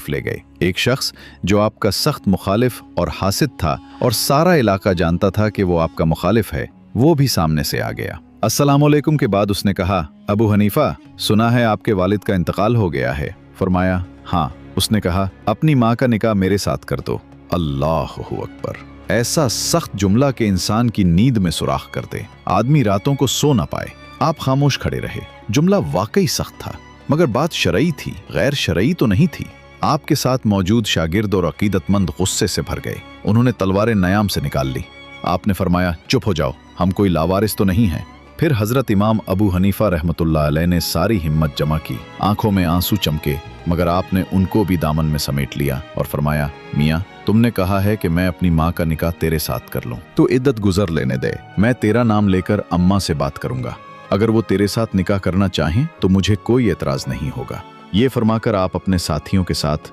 तरफ ले गए। एक शख्स जो आपका सख्त मुखालिफ और हासिद था और सारा इलाका जानता था कि वो आपका मुखालिफ है, वो भी सामने से आ गया। अस्सलामुअलैकुम के बाद उसने कहा, अबू हनीफा, सुना है आपके वालिद का इंतकाल हो गया है। फरमाया, हाँ। उसने कहा, अपनी माँ का निकाह मेरे साथ कर दो। अल्लाहु अकबर। ऐसा सख्त जुमला के इंसान की नींद में सुराख कर दे, आदमी रातों को सो ना पाए। आप खामोश खड़े रहे। जुमला वाकई सख्त था, मगर बात शरई थी, गैर शरई तो नहीं थी। आपके साथ मौजूद शागिर्द और अकीदतमंद गुस्से से भर गए। उन्होंने तलवारें नयाम से निकाल ली। आपने फरमाया, चुप हो जाओ, हम कोई लावारिस तो नहीं है। फिर हजरत इमाम अबू हनीफा रहमतुल्लाह अलैह ने सारी हिम्मत जमा की। आंखों में आंसू चमके, मगर आपने उनको भी दामन में समेट लिया और फरमाया, मियाँ, तुमने कहा है कि मैं अपनी माँ का निकाह तेरे साथ कर लूं, तो इद्दत गुजर लेने दे। मैं तेरा नाम लेकर अम्मा से बात करूंगा। अगर वो तेरे साथ निकाह करना चाहें तो मुझे कोई एतराज नहीं होगा। ये फरमाकर आप अपने साथियों के साथ